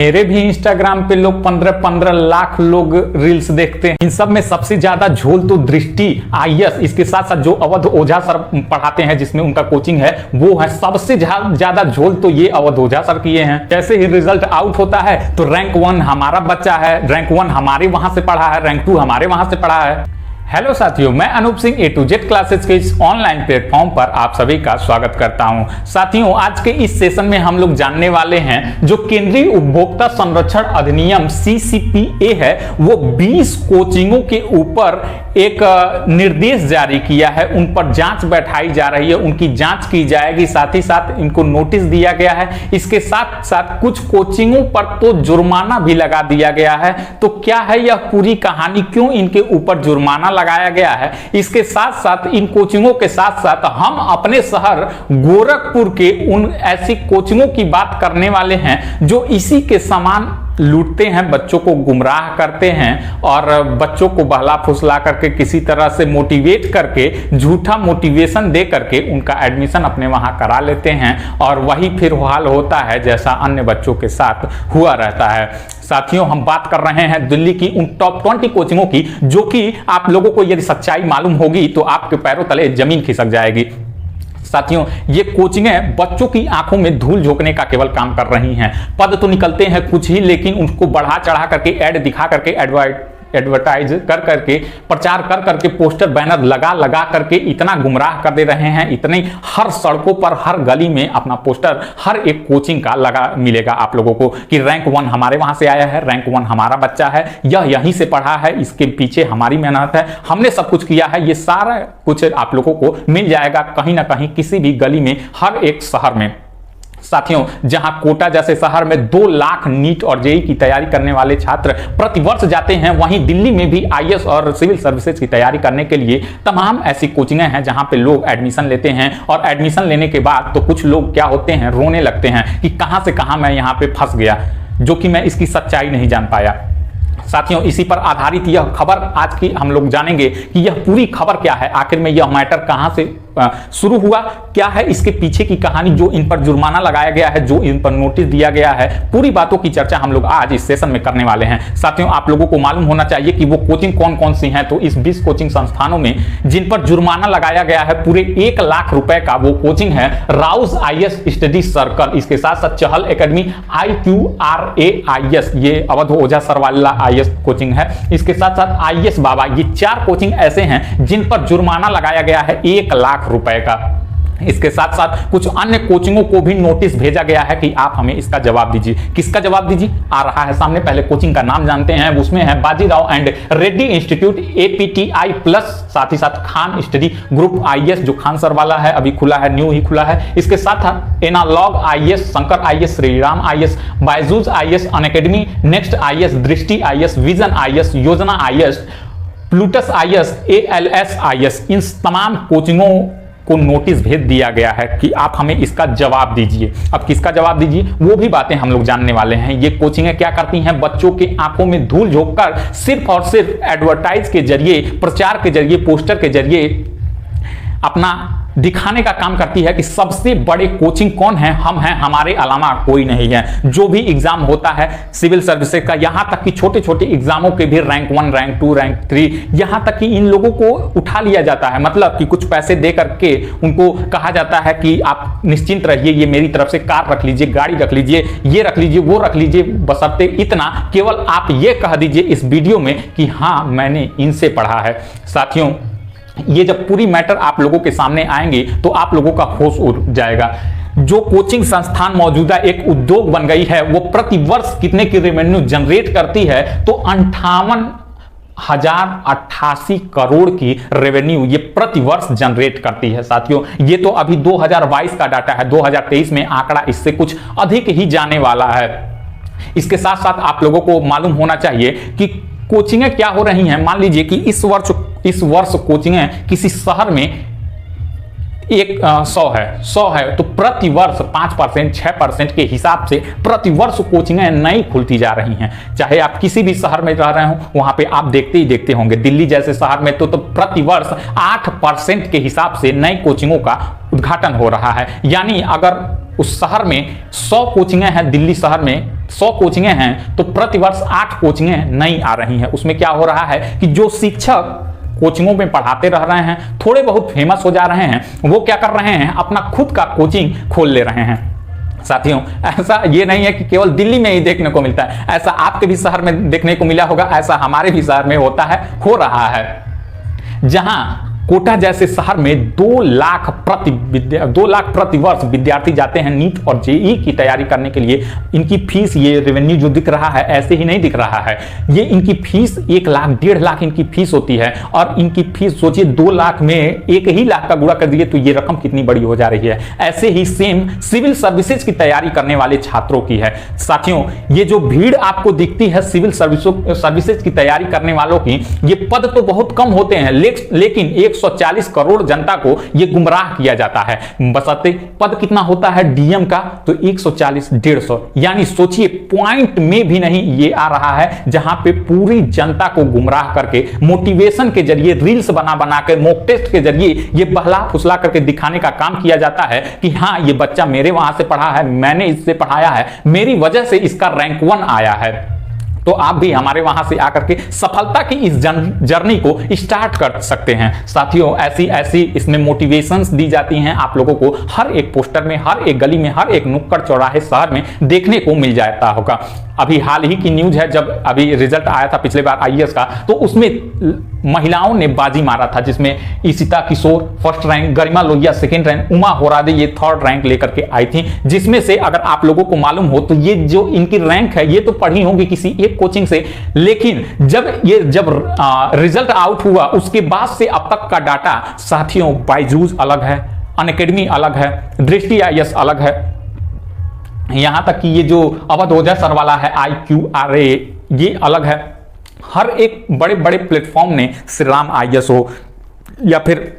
मेरे भी इंस्टाग्राम पे लोग 15-15 लाख लोग रील्स देखते हैं। इन सब में सबसे ज्यादा झोल तो दृष्टि आईएएस, इसके साथ साथ जो अवध ओझा सर पढ़ाते हैं जिसमें उनका कोचिंग है वो है। सबसे ज्यादा झोल तो ये अवध ओझा सर किए हैं। जैसे ही रिजल्ट आउट होता है तो रैंक 1 हमारा बच्चा है, रैंक 1 हमारे वहां से पढ़ा है, रैंक 2 हमारे वहां से पढ़ा है। हेलो साथियों, मैं Anoop Singh A to Z classes के इस ऑनलाइन प्लेटफॉर्म पर आप सभी का स्वागत करता हूं। साथियों, आज के इस सेशन में हम लोग जानने वाले हैं जो केंद्रीय उपभोक्ता संरक्षण अधिनियम CCPA है वो 20 कोचिंगों के ऊपर एक निर्देश जारी किया है। उन पर जांच बैठाई जा रही है, उनकी जांच की जाएगी, साथ ही साथ इनको नोटिस दिया गया है। इसके साथ साथ कुछ कोचिंगों पर तो जुर्माना भी लगा दिया गया है। तो क्या है यह पूरी कहानी, क्यों इनके ऊपर जुर्माना लगाया गया है? इसके साथ साथ इन कोचिंगों के साथ साथ हम अपने शहर गोरखपुर के उन ऐसी कोचिंगों की बात करने वाले हैं जो इसी के समान लूटते हैं, बच्चों को गुमराह करते हैं और बच्चों को बहला फुसला करके किसी तरह से मोटिवेट करके, झूठा मोटिवेशन दे करके उनका एडमिशन अपने वहां करा लेते हैं और वही फिर हाल होता है जैसा अन्य बच्चों के साथ हुआ रहता है। साथियों, हम बात कर रहे हैं दिल्ली की उन टॉप 20 कोचिंगों की जो कि आप लोगों को यदि सच्चाई मालूम होगी तो आपके पैरों तले जमीन खिसक जाएगी। साथियों, ये कोचिंगें बच्चों की आंखों में धूल झोंकने का केवल काम कर रही हैं। पद तो निकलते हैं कुछ ही, लेकिन उनको बढ़ा चढ़ा करके, ऐड दिखा करके, एडवर्टाइज कर करके, प्रचार कर करके, पोस्टर बैनर लगा लगा करके इतना गुमराह कर दे रहे हैं। इतने हर सड़कों पर, हर गली में अपना पोस्टर हर एक कोचिंग का लगा मिलेगा आप लोगों को कि रैंक 1 हमारे वहां से आया है, रैंक 1 हमारा बच्चा है, यह यहीं से पढ़ा है, इसके पीछे हमारी मेहनत है, हमने सब कुछ किया है। ये सारा कुछ आप लोगों को मिल जाएगा कहीं ना कहीं, किसी भी गली में, हर एक शहर में। साथियों, जहां कोटा जैसे शहर में 2 लाख नीट और जेईई की तैयारी करने वाले छात्र प्रतिवर्ष जाते हैं, वहीं दिल्ली में भी आईएएस और सिविल सर्विसेज की तैयारी करने के लिए तमाम ऐसी कोचिंगें हैं जहां पे लोग एडमिशन लेते हैं। और एडमिशन लेने के बाद तो कुछ लोग क्या होते हैं, रोने लगते हैं कि कहां से कहां मैं यहां पे फंस गया, जो कि मैं इसकी सच्चाई नहीं जान पाया। साथियों, इसी पर आधारित यह खबर आज की हम लोग जानेंगे कि यह पूरी खबर क्या है, आखिर में यह मैटर कहां से शुरू हुआ, क्या है इसके पीछे की कहानी, जो इन पर जुर्माना लगाया गया है, जो इन पर नोटिस दिया गया है। पूरी बातों की चर्चा हम लोग आज इस सेशन में करने वाले हैं। साथियों, आप लोगों को मालूम होना चाहिए कि वो कोचिंग कौन कौन सी हैं। तो इस 20 कोचिंग संस्थानों में जिन पर जुर्माना लगाया गया है पूरे 1 लाख रुपए का, वो कोचिंग है राउज आईएएस स्टडी सर्कल, इसके साथ साथ चहल एकेडमी, IQRA IAS, ये अवध ओझा सर वाला IAS कोचिंग है, इसके साथ साथ IAS बाबा। ये 4 कोचिंग ऐसे हैं जिन पर जुर्माना लगाया गया है 1 लाख रुपए का। इसके साथ साथ कुछ अन्य कोचिंगों को भी नोटिस भेजा गया है कि आप हमें इसका जवाब दीजिए। किसका जवाब दीजिए आ रहा है सामने, पहले कोचिंग का नाम जानते हैं। उसमें है Bajirao and Reddy institute APTI plus, साथ ही साथ खान स्टडी ग्रुप IAS जो खान सर वाला है, अभी खुला है, न्यू ही खुला है। इसके साथ analog IAS, Shankar IAS, Shriram IAS, Byju's IAS, Unacademy, next IAS, Drishti IAS, vision IAS, Yojana IAS, Plutus IAS, ALS IAS, इन तमाम कोचिंगों को नोटिस भेज दिया गया है कि आप हमें इसका जवाब दीजिए। अब किसका जवाब दीजिए, वो भी बातें हम लोग जानने वाले हैं। ये कोचिंगें क्या करती हैं, बच्चों के आंखों में धूल झोंककर सिर्फ और सिर्फ एडवर्टाइज के जरिए, प्रचार के जरिए, पोस्टर के जरिए अपना दिखाने का काम करती है कि सबसे बड़े कोचिंग कौन है, हम हैं, हमारे अलावा कोई नहीं है। जो भी एग्जाम होता है सिविल सर्विसेज का, यहां तक कि छोटे छोटे एग्जामों के भी रैंक 1, रैंक 2, रैंक 3, यहां तक कि इन लोगों को उठा लिया जाता है। मतलब कि कुछ पैसे दे करके उनको कहा जाता है कि आप निश्चिंत रहिए, ये मेरी तरफ से कार रख लीजिए, गाड़ी रख लीजिए, ये रख लीजिए, वो रख लीजिए, बशर्ते इतना केवल आप ये कह दीजिए इस वीडियो में कि हाँ मैंने इनसे पढ़ा है। साथियों, ये जब पूरी मैटर आप लोगों के सामने आएंगे तो आप लोगों का होश उड़ जाएगा। जो कोचिंग संस्थान मौजूदा एक उद्योग बन गई है, वो प्रति वर्ष कितने की रेवेन्यू जनरेट करती है, तो 58,088 करोड़ की रेवेन्यू ये प्रति वर्ष जनरेट करती है। साथियों, ये तो अभी 2022 का डाटा है, 2023 में आंकड़ा इससे कुछ अधिक ही जाने वाला है। इसके साथ साथ आप लोगों को मालूम होना चाहिए कि कोचिंगें क्या हो रही हैं। मान लीजिए कि इस वर्ष कोचिंगें किसी शहर में 100 है तो प्रति वर्ष 5%, 6% के हिसाब से प्रति वर्ष कोचिंगें नई खुलती जा रही हैं। चाहे आप किसी भी शहर में रह रहे हो, वहां पे आप देखते ही देखते होंगे। दिल्ली जैसे शहर में तो प्रति वर्ष 8% के हिसाब से नई कोचिंगों का उद्घाटन हो रहा है। यानी अगर उस शहर में 100 कोचिंगें हैं दिल्ली शहर में, 100 कोचिंगें हैं तो प्रतिवर्ष 8 कोचिंगें नई आ रही हैं। उसमें क्या हो रहा है कि जो शिक्षक कोचिंगों में पढ़ाते रह रहे हैं, थोड़े बहुत फेमस हो जा रहे हैं, वो क्या कर रहे हैं, अपना खुद का कोचिंग खोल ले रहे हैं। साथियों, ऐसा ये नहीं है कि केवल दिल्ली में ही देखने को मिलता है, ऐसा आपके भी शहर में देखने को मिला होगा, ऐसा हमारे भी शहर में होता है, हो रहा है। जहां कोटा जैसे शहर में 2 लाख प्रति वर्ष विद्यार्थी जाते हैं नीट और जेई की तैयारी करने के लिए। इनकी फीस, ये रेवेन्यू जो दिख रहा है ऐसे ही नहीं दिख रहा है, ये इनकी फीस 1 लाख 1.5 लाख इनकी फीस होती है। और इनकी फीस सोचिए 2 लाख में 1 ही लाख का गुणा कर दिए तो ये रकम कितनी बड़ी हो जा रही है। ऐसे ही सेम सिविल सर्विसेज की तैयारी करने वाले छात्रों की है। साथियों, ये जो भीड़ आपको दिखती है सिविल सर्विसेज की तैयारी करने वालों की, ये पद तो बहुत कम होते हैं, लेकिन 140 करोड़ जनता को यह गुमराह किया जाता है। बशर्ते पद कितना होता है डीएम का, तो 140 150, यानी सोचिए पॉइंट में भी नहीं ये आ रहा है, जहां पे पूरी जनता को गुमराह करके मोटिवेशन के जरिए रील्स बना के मॉक टेस्ट के जरिए ये बहला फुसला करके दिखाने का काम किया जाता है कि हाँ ये बच्चा मेरे वहां से पढ़ा है, मैंने इससे पढ़ाया है, मेरी वजह से इसका रैंक 1 आया है, तो आप भी हमारे वहां से आकर के सफलता की इस जर्नी को स्टार्ट कर सकते हैं। साथियों, ऐसी इसमें मोटिवेशंस दी जाती हैं आप लोगों को, हर एक पोस्टर में, हर एक गली में, हर एक नुक्कड़ चौराहे शहर में देखने को मिल जाता होगा। अभी हाल ही की न्यूज है, जब अभी रिजल्ट आया था पिछले बार आईएएस का, तो उसमें महिलाओं ने बाजी मारा था, जिसमें ईशिता किशोर फर्स्ट रैंक, गरिमा लोहिया सेकंड रैंक, उमा होरादे ये थर्ड रैंक लेकर के आई थी। जिसमें से अगर आप लोगों को मालूम हो तो ये जो इनकी रैंक है ये तो पढ़ी होंगी किसी एक कोचिंग से, लेकिन जब रिजल्ट आउट हुआ उसके बाद से अब तक का डाटा साथियों, बायजूस अलग है, अनअकैडमी अलग है, दृष्टि आईएएस अलग है, यहां तक कि ये जो अवध ओझा सर वाला है IQRA ये अलग है। हर एक बड़े बड़े प्लेटफॉर्म ने, श्री राम आईएएस हो या फिर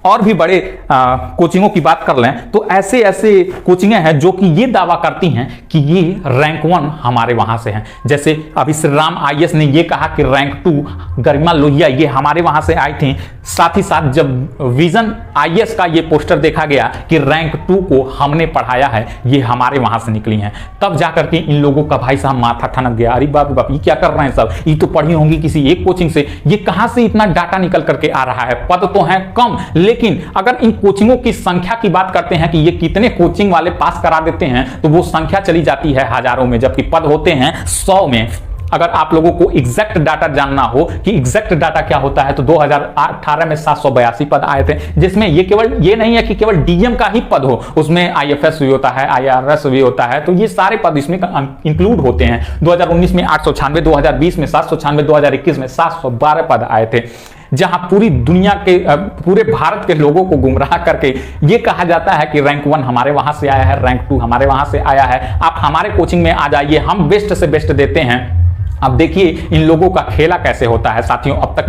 और भी बड़े कोचिंगों की बात कर लें, तो ऐसे कोचिंगें हैं जो कि ये दावा करती हैं कि ये रैंक 1 हमारे वहां से हैं। जैसे अभी श्री राम आईएएस ने ये कहा कि रैंक 2 गरिमा लोहिया ये हमारे वहां से आई थी। साथ ही साथ जब विजन आईएएस का ये पोस्टर देखा गया कि रैंक 2 को हमने पढ़ाया है, ये हमारे वहां से निकली हैं, तब जाकर के इन लोगों का भाई साहब माथा ठनक गया। अरे बाप बाप, ये क्या कर रहे हैं सब, ये तो पढ़ी होंगी किसी एक कोचिंग से, ये कहां से इतना डाटा निकल करके आ रहा है। पद तो है कम, लेकिन अगर इन कोचिंगों की संख्या की बात करते हैं कि ये कितने कोचिंग वाले पास करा देते हैं, तो वो संख्या चली जाती है हजारों में, जबकि पद होते हैं 100 में। अगर आप लोगों को एग्जैक्ट डाटा जानना हो कि एग्जैक्ट डाटा क्या होता है, तो 2018 में 782 पद आए थे, जिसमें ये नहीं है कि केवल डीएम का ही पद हो, उसमें आईएफएस भी होता है, आईआरएस भी होता है, तो ये सारे पद इसमें इंक्लूड होते हैं। 2019 में 896, 2020 में 796, 2021 में 712 पद आए थे। जहां पूरी दुनिया के, पूरे भारत के लोगों को गुमराह करके ये कहा जाता है कि रैंक 1 हमारे वहां से आया है, रैंक 2 हमारे वहां से आया है, आप हमारे कोचिंग में आ जाइए, हम बेस्ट से बेस्ट देते हैं। अब देखिए इन लोगों का खेला कैसे होता है साथियों। अब तक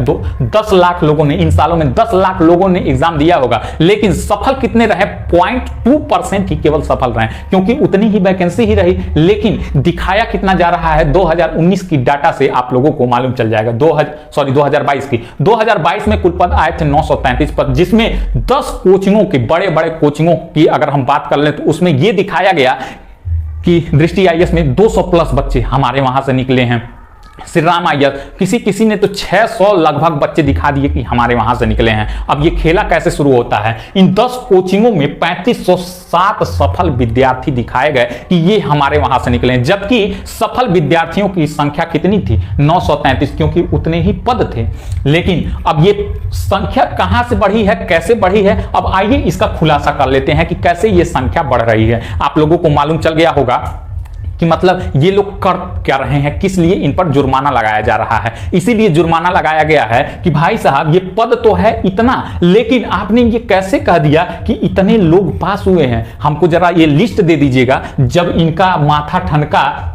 10 लाख लोगों ने, इन सालों में 10 लाख लोगों ने एग्जाम दिया होगा, लेकिन सफल कितने रहे, 0.2% ही केवल सफल रहे, क्योंकि उतनी ही वैकेंसी ही रही। लेकिन दिखाया कितना जा रहा है, 2019 की डाटा से आप लोगों को मालूम चल जाएगा। 2022 की, 2022 में कुल पद आए थे 933 पद, जिसमें 10 कोचिंगों के, बड़े बड़े कोचिंगों की अगर हम बात कर लें तो उसमें यह दिखाया गया कि दृष्टि आईएएस में 200 प्लस बच्चे हमारे वहां से निकले हैं। श्री राम आईएएस किसी ने तो 600 लगभग बच्चे दिखा दिए कि हमारे वहां से निकले हैं। अब ये खेला कैसे शुरू होता है, इन 10 कोचिंगों में 3507 सफल विद्यार्थी दिखाए गए कि ये हमारे वहां से निकले हैं, जबकि सफल विद्यार्थियों की संख्या कितनी थी, 933, क्योंकि उतने ही पद थे। लेकिन अब ये संख्या कहां से बढ़ी है, कैसे बढ़ी है, अब आइए इसका खुलासा कर लेते हैं कि कैसे ये संख्या बढ़ रही है। आप लोगों को मालूम चल गया होगा कि मतलब ये लोग कर क्या रहे हैं, किस लिए इन पर जुर्माना लगाया जा रहा है। इसीलिए जुर्माना लगाया गया है कि भाई साहब ये पद तो है इतना, लेकिन आपने ये कैसे कह दिया कि इतने लोग पास हुए हैं। हमको जरा ये लिस्ट दे दीजिएगा। जब इनका माथा ठनका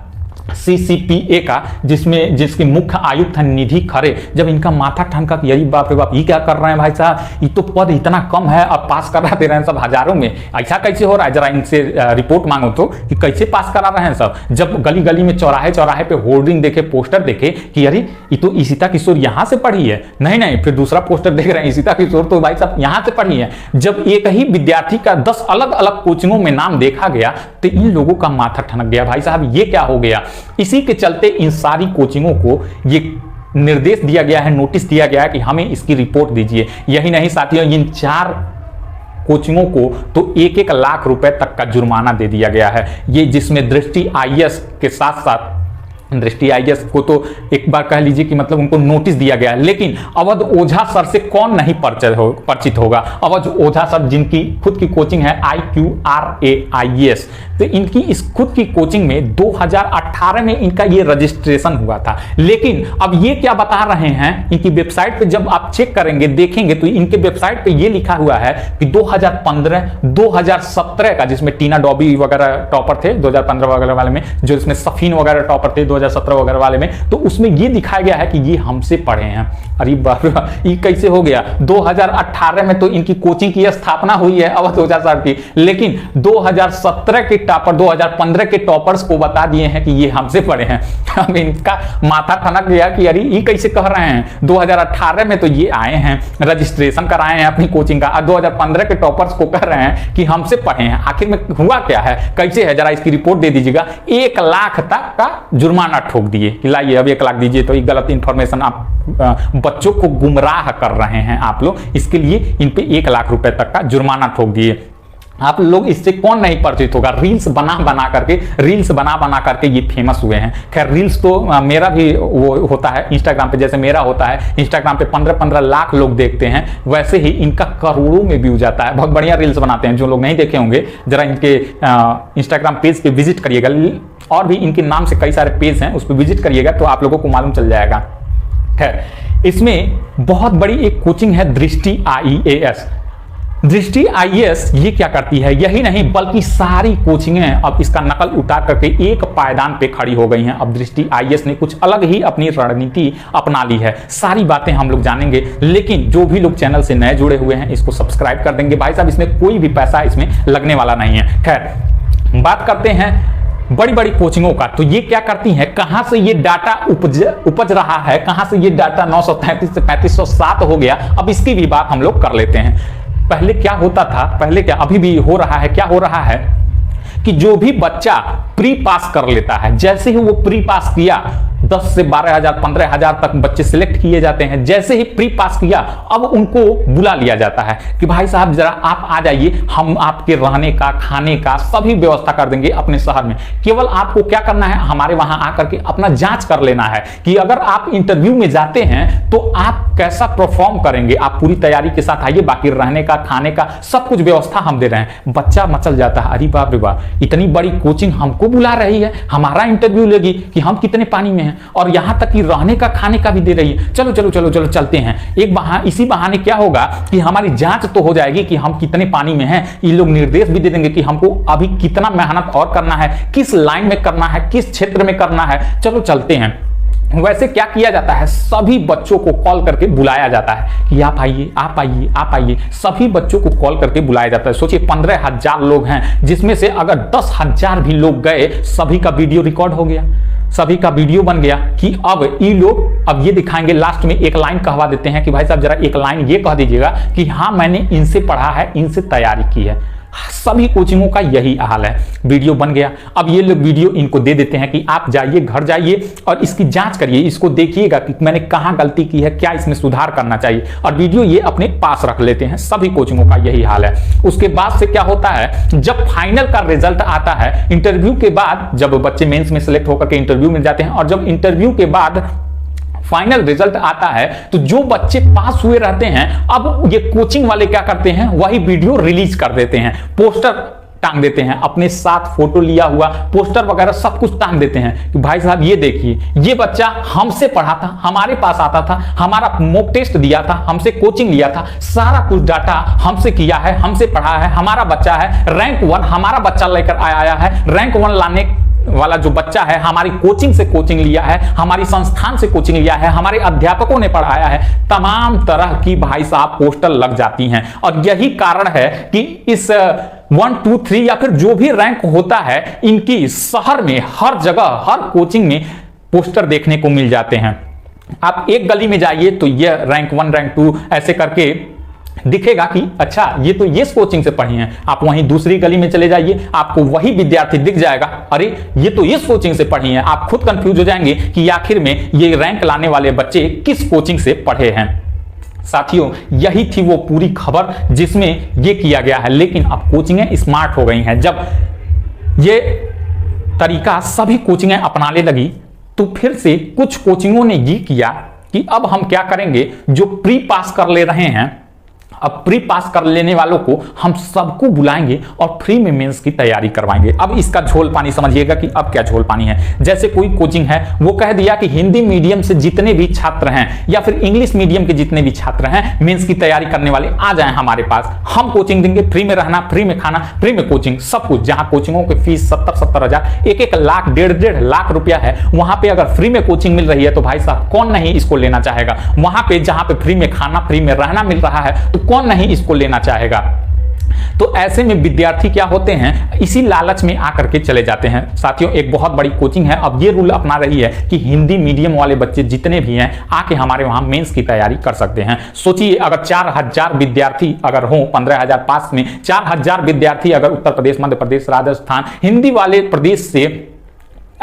CCPA का, जिसके मुख्य आयुक्त हैं निधि खरे, जब इनका माथा ठनका कि अरे बाप रे बाप, ये क्या कर रहे हैं भाई साहब, ये तो पद इतना कम है और पास करा दे रहे हैं सब हजारों में, ऐसा कैसे हो रहा है, जरा इनसे रिपोर्ट मांगो तो कि कैसे पास करा रहे हैं सब। जब गली गली में, चौराहे चौराहे पे होर्डिंग देखे, पोस्टर देखे कि अरे ये तो ईशिता किशोर यहाँ से पढ़ी है, नहीं, फिर दूसरा पोस्टर देख रहे हैं ईशिता किशोर तो भाई साहब यहाँ से पढ़ी है। जब एक ही विद्यार्थी का 10 अलग अलग कोचिंगों में नाम देखा गया तो इन लोगों का माथा ठनक गया, भाई साहब ये क्या हो गया। इसी के चलते इन सारी कोचिंगों को ये निर्देश दिया गया है, नोटिस दिया गया है कि हमें इसकी रिपोर्ट दीजिए। यही नहीं साथियों, इन 4 कोचिंगों को तो 1-1 लाख रुपए तक का जुर्माना दे दिया गया है। ये जिसमें दृष्टि आईएएस के साथ साथ दृष्टि आईएएस को तो एक बार कह लीजिए कि मतलब उनको नोटिस दिया गया है, लेकिन अवध ओझा सर से कौन नहीं परिचित होगा। अवध ओझा सर जिनकी खुद की कोचिंग है IQRA IAS, तो इनकी इस खुद की कोचिंग में 2018 में इनका ये रजिस्ट्रेशन हुआ था। लेकिन अब ये क्या बता रहे हैं, इनकी वेबसाइट पे जब आप चेक करेंगे देखेंगे तो इनके वेबसाइट पे ये लिखा हुआ है कि 2015 2017 का, जिसमें टीना डॉबी वगैरह टॉपर थे 2015 वगैरह वाले में, जो इसमें सफीन वगैरह टॉपर थे 2017 वगैरह वाले में, तो उसमें ये दिखाया गया है कि ये हमसे पढ़े हैं। अरे बाप रे, ये कैसे हो गया? 2018 में तो इनकी कोचिंग की स्थापना हुई है अवध ओझा सर की, लेकिन 2017 के टॉपर 2015 के टॉपर्स को बता दिए हैं कि ये हमसे पढ़े हैं। अब इनका माथा ठनक गया कि अरे ये कैसे कह रहे हैं, 2018 में तो ये आए हैं, रजिस्ट्रेशन कराए हैं अपनी कोचिंग का, और 2015 के टॉपर्स को कह रहे हैं कि हमसे पढ़े हैं। आखिर में हुआ क्या है, कैसे है, जरा इसकी रिपोर्ट दे दीजिएगा। 1 लाख तक का जुर्माना ठोक दिए कि लाइए अब 1 लाख दीजिए। तो ये गलत इंफॉर्मेशन आप बच्चों को गुमराह कर रहे हैं आप लोग, इसके लिए इन पे 1 लाख रुपए तक का जुर्माना ठोक दिए। आप लोग इससे कौन नहीं परिचित होगा, रील्स बना बना करके ये फेमस हुए हैं। खैर रील्स तो मेरा भी वो होता है इंस्टाग्राम पे, जैसे मेरा होता है इंस्टाग्राम पे 15-15 लाख लोग देखते हैं, वैसे ही इनका करोड़ों में व्यू जाता है। बहुत बढ़िया रील्स बनाते हैं, जो लोग नहीं देखे होंगे जरा इनके इंस्टाग्राम पेज पे विजिट करिएगा, और भी इनके नाम से कई सारे पेज हैं, उस पर विजिट करिएगा तो आप लोगों को मालूम चल जाएगा। खैर इसमें बहुत बड़ी एक कोचिंग है दृष्टि IAS। दृष्टि IAS ये क्या करती है, यही नहीं बल्कि सारी कोचिंगें अब इसका नकल उतार करके एक पायदान पे खड़ी हो गई हैं। अब दृष्टि IAS ने कुछ अलग ही अपनी रणनीति अपना ली है। सारी बातें हम लोग जानेंगे, लेकिन जो भी लोग चैनल से नए जुड़े हुए हैं इसको सब्सक्राइब कर देंगे। भाई साहब इसमें कोई भी पैसा इसमें लगने वाला नहीं है। खैर बात करते हैं बड़ी बड़ी कोचिंगों का, तो ये क्या करती हैं, कहां से ये डाटा उपज रहा है, कहां से ये डाटा 933 से 3507 हो गया, अब इसकी भी बात हम लोग कर लेते हैं। पहले क्या होता था, पहले क्या अभी भी हो रहा है, क्या हो रहा है कि जो भी बच्चा प्री पास कर लेता है, जैसे ही वो प्री पास किया 10 से 12,000 15,000 तक बच्चे सिलेक्ट किए जाते हैं। जैसे ही प्री पास किया अब उनको बुला लिया जाता है कि भाई साहब जरा आप आ जाइए, हम आपके रहने का खाने का सभी व्यवस्था कर देंगे अपने शहर में। केवल आपको क्या करना है, हमारे वहां आकर के अपना जांच कर लेना है कि अगर आप इंटरव्यू में जाते हैं तो आप कैसा परफॉर्म करेंगे। आप पूरी तैयारी के साथ आइए, बाकी रहने का खाने का सब कुछ व्यवस्था हम दे रहे हैं। बच्चा मचल जाता है, अरे बाप रे बाप, इतनी बड़ी कोचिंग हमको बुला रही है, हमारा इंटरव्यू लेगी कि हम कितने पानी में हैं, और यहां तक कि रहने का खाने का भी दे रही है। चलो चलो चलो चलो चलते हैं। इसी बहाने क्या होगा कि हमारी जांच तो हो जाएगी कि हम कितने पानी में हैं। ये लोग निर्देश भी दे देंगे कि हमको अभी कितना मेहनत और करना है, किस लाइन में करना है, किस क्षेत्र में करना है। चलो चलते हैं। वैसे क्या किया जाता है, सभी बच्चों को कॉल करके बुलाया जाता है कि आप आइए आप आइए आप आइए। सभी बच्चों को कॉल करके बुलाया जाता है। सोचिए 15,000 लोग हैं, जिसमें से अगर 10,000 भी लोग गए, सभी का वीडियो रिकॉर्ड हो गया, सभी का वीडियो बन गया कि अब ये लोग अब ये दिखाएंगे। लास्ट में एक लाइन कहवा देते हैं कि भाई साहब जरा एक लाइन ये कह दीजिएगा कि हाँ मैंने इनसे पढ़ा है, इनसे तैयारी की है। सभी कोचिंगों का यही हाल है। वीडियो बन गया, अब ये लोग वीडियो इनको दे देते हैं कि आप जाइए घर जाइए और इसकी जांच करिए, इसको देखिएगा कि मैंने कहां गलती की है, क्या इसमें सुधार करना चाहिए, और वीडियो ये अपने पास रख लेते हैं। सभी कोचिंगों का यही हाल है। उसके बाद से क्या होता है, जब फाइनल का रिजल्ट आता है, इंटरव्यू के बाद जब बच्चे मेंस में सिलेक्ट होकर के इंटरव्यू में जाते हैं, और जब इंटरव्यू के बाद फाइनल रिजल्ट आता है तो जो बच्चे पास हुए रहते हैं, अब ये कोचिंग वाले क्या करते हैं, वही वीडियो रिलीज कर देते हैं, पोस्टर टांग देते हैं, अपने साथ फोटो लिया हुआ पोस्टर वगैरह सब कुछ टांग देते हैं कि भाई साहब ये देखिए, ये बच्चा हमसे पढ़ा था, हमारे पास आता था, हमारा मॉक टेस्ट दिया था, हमसे कोचिंग लिया था, सारा कुछ डाटा हमसे किया है, हमसे पढ़ा है, हमारा बच्चा है रैंक 1, हमारा बच्चा लेकर आया है रैंक 1 लाने वाला जो बच्चा है, हमारी कोचिंग से कोचिंग लिया है, हमारी संस्थान से कोचिंग लिया है, हमारे अध्यापकों ने पढ़ाया है। तमाम तरह की भाई साहब पोस्टर लग जाती हैं, और यही कारण है कि इस 1, 2, 3 या फिर जो भी रैंक होता है, इनकी शहर में हर जगह हर कोचिंग में पोस्टर देखने को मिल जाते हैं। आप एक गली में जाइए तो ये रैंक 1 रैंक 2 ऐसे करके दिखेगा कि अच्छा ये तो ये कोचिंग से पढ़ी हैं। आप वहीं दूसरी गली में चले जाइए, आपको वही विद्यार्थी दिख जाएगा, अरे ये तो इस कोचिंग से पढ़ी हैं। आप खुद कंफ्यूज हो जाएंगे कि आखिर में ये रैंक लाने वाले बच्चे किस कोचिंग से पढ़े हैं। साथियों, यही थी वो पूरी खबर जिसमें ये किया गया है। लेकिन अब कोचिंगें स्मार्ट हो गई हैं। जब ये तरीका सभी कोचिंगें अपनाने लगी तो फिर से कुछ कोचिंगों ने ये किया कि अब हम क्या करेंगे, जो प्री पास कर ले रहे हैं, अब प्री पास कर लेने वालों को हम सबको बुलाएंगे और फ्री में मेंस की तैयारी करवाएंगे। अब इसका झोल पानी समझिएगा कि अब क्या झोल पानी है। जैसे कोई कोचिंग है वो कह दिया कि हिंदी मीडियम से जितने भी छात्र हैं या फिर इंग्लिश मीडियम के जितने भी छात्र हैं मेंस की तैयारी करने वाले आ जाएं हमारे पास, हम कोचिंग देंगे, फ्री में रहना, फ्री में खाना, फ्री में कोचिंग, सब कुछ। जहां कोचिंगों की फीस 70-70 हजार, 1-1 लाख, 1.5 लाख रुपया है, वहां पे अगर फ्री में कोचिंग मिल रही है तो भाई साहब कौन नहीं इसको लेना चाहेगा। वहां पे जहां पे फ्री में खाना, फ्री में रहना मिल रहा है तो कौन नहीं इसको लेना चाहेगा। तो ऐसे में विद्यार्थी क्या होते हैं, इसी लालच में आकर के चले जाते हैं। साथियों, एक बहुत बड़ी कोचिंग है अब ये रूल अपना रही है कि हिंदी मीडियम वाले बच्चे जितने भी हैं आके हमारे वहां मेंस की तैयारी कर सकते हैं। सोचिए अगर 4000 विद्यार्थी अगर हो 15,000 पास में, 4000 विद्यार्थी अगर उत्तर प्रदेश, मध्य प्रदेश, राजस्थान, हिंदी वाले प्रदेश से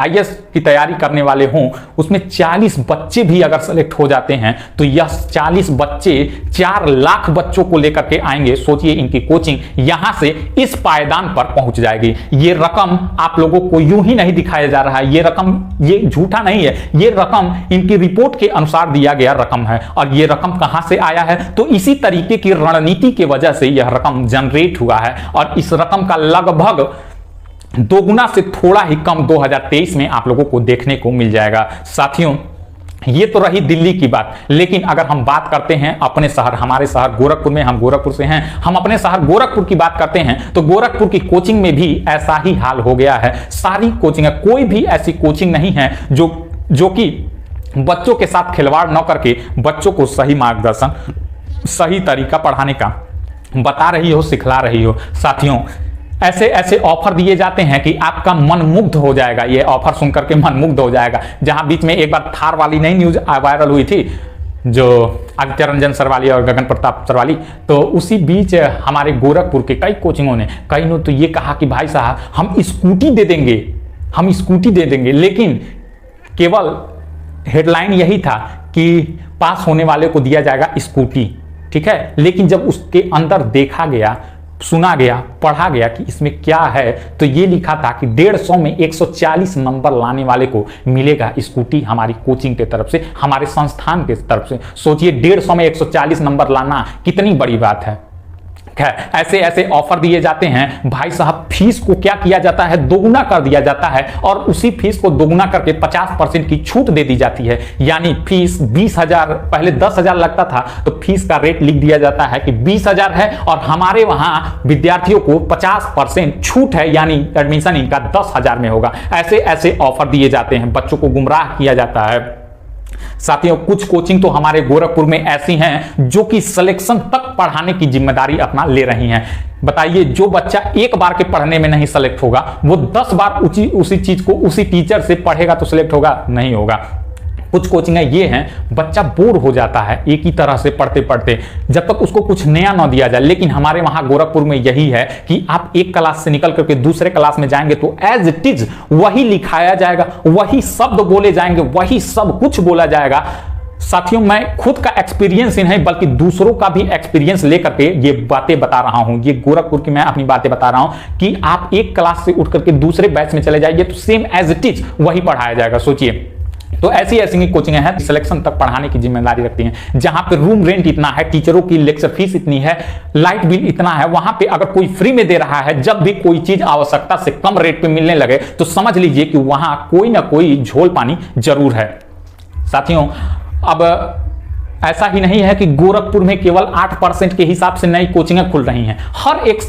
आईएएस की तैयारी करने वाले हों, उसमें 40 बच्चे भी अगर सेलेक्ट हो जाते हैं तो यह 40 बच्चे 4 लाख बच्चों को लेकर के आएंगे। सोचिए इनकी कोचिंग यहां से इस पायदान पर पहुंच जाएगी। ये रकम आप लोगों को यूं ही नहीं दिखाया जा रहा है, ये रकम ये झूठा नहीं है, ये रकम इनकी रिपोर्ट के अनुसार दिया गया रकम है। और ये रकम कहां से आया है, तो इसी तरीके की रणनीति की वजह से यह रकम जनरेट हुआ है और इस रकम का लगभग दोगुना से थोड़ा ही कम 2023 में आप लोगों को देखने को मिल जाएगा। साथियों, ये तो रही दिल्ली की बात, लेकिन अगर हम बात करते हैं अपने शहर, हमारे शहर गोरखपुर में, हम गोरखपुर से हैं, हम अपने शहर गोरखपुर की बात करते हैं तो गोरखपुर की कोचिंग में भी ऐसा ही हाल हो गया है। सारी कोचिंग, कोई भी ऐसी कोचिंग नहीं है जो कि बच्चों के साथ खिलवाड़ न करके बच्चों को सही मार्गदर्शन, सही तरीका पढ़ाने का बता रही हो, सिखला रही हो। साथियों, ऐसे ऐसे ऑफर दिए जाते हैं कि आपका मन मुग्ध हो जाएगा। ये ऑफर सुनकर के मन मुग्ध हो जाएगा। जहां बीच में एक बार थार वाली नई न्यूज वायरल हुई थी, जो आदित्य रंजन सर वाली और गगन प्रताप सर वाली, तो उसी बीच हमारे गोरखपुर के कई कोचिंगों ने, कई ने तो ये कहा कि भाई साहब हम स्कूटी दे देंगे, हम स्कूटी दे देंगे। लेकिन केवल हेडलाइन यही था कि पास होने वाले को दिया जाएगा स्कूटी, ठीक है। लेकिन जब उसके अंदर देखा गया, सुना गया, पढ़ा गया कि इसमें क्या है, तो ये लिखा था कि 150 में 140 नंबर लाने वाले को मिलेगा स्कूटी हमारी कोचिंग की तरफ से, हमारे संस्थान की तरफ से। सोचिए 150 में 140 नंबर लाना कितनी बड़ी बात है। ऐसे ऐसे ऑफर दिए जाते हैं। भाई साहब, फीस को क्या किया जाता है, दोगुना कर दिया जाता है और उसी फीस को दोगुना करके 50% की छूट दे दी जाती है। यानी फीस 20,000, पहले 10,000 लगता था, तो फीस का रेट लिख दिया जाता है कि 20,000 है और हमारे वहां विद्यार्थियों को 50% छूट है, यानी एडमिशन इनका 10,000 में होगा। ऐसे ऐसे ऑफर दिए जाते हैं, बच्चों को गुमराह किया जाता है। साथियों, कुछ कोचिंग तो हमारे गोरखपुर में ऐसी हैं जो कि सिलेक्शन तक पढ़ाने की जिम्मेदारी अपना ले रही हैं। बताइए, जो बच्चा एक बार के पढ़ने में नहीं सेलेक्ट होगा वो 10 बार उसी चीज को उसी टीचर से पढ़ेगा तो सिलेक्ट होगा? नहीं होगा। कुछ कोचिंग ये हैं, बच्चा बोर हो जाता है एक ही तरह से पढ़ते पढ़ते, जब तक उसको कुछ नया ना दिया जाए। लेकिन हमारे वहां गोरखपुर में यही है कि आप एक क्लास से निकल करके दूसरे क्लास में जाएंगे तो एज इट इज वही लिखाया जाएगा, वही शब्द बोले जाएंगे, वही सब कुछ बोला जाएगा। साथियों, मैं खुद का एक्सपीरियंस ही नहीं बल्कि दूसरों का भी एक्सपीरियंस लेकर के ये बातें बता रहा हूं। ये गोरखपुर की मैं अपनी बातें बता रहा हूं कि आप एक क्लास से उठ करके दूसरे बैच में चले जाइए तो सेम एज इट इज वही पढ़ाया जाएगा। सोचिए, तो ऐसी ऐसी कोचिंग है सिलेक्शन तक पढ़ाने की जिम्मेदारी रखती हैं। जहां पे रूम रेंट इतना है, टीचरों की लेक्चर फीस इतनी है, लाइट बिल इतना है, वहां पे अगर कोई फ्री में दे रहा है, जब भी कोई चीज आवश्यकता से कम रेट पे मिलने लगे तो समझ लीजिए कि वहां कोई ना कोई झोल पानी जरूर है। साथियों, अब ऐसा ही नहीं है कि गोरखपुर में केवल 8% के हिसाब से नई कोचिंगें खुल रही हैं। हर एक